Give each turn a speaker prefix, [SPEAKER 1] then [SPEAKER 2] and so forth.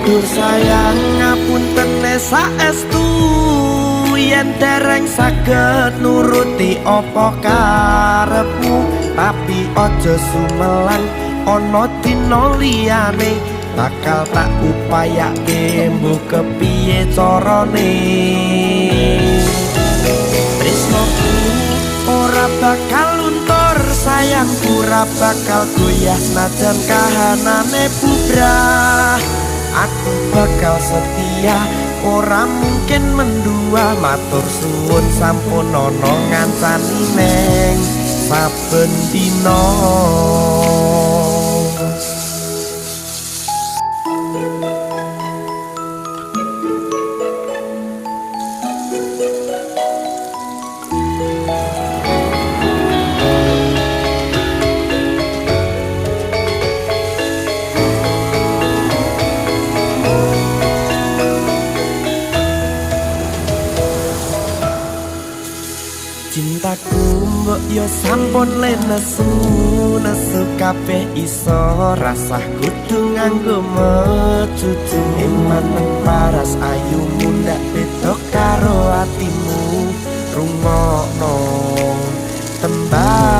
[SPEAKER 1] Dur sayang ngapunten saestu yen dereng saged nuruti apa karepmu tapi aja sumelang ana dina liyane bakal tak upayake mbok kepiye carane tresnoku ora bakal luntur sayangku ora bakal goyah najan kahanane bubrah aku bakal setia ora mungkin mendua matur suwun sampun ana ngancani neng saben dina cintaku mbok yo sampun lenesu nesu kabeh iso rasah kudu nganggo mecucu iman paras ayumu ndak beda karo atimu rungokno tembang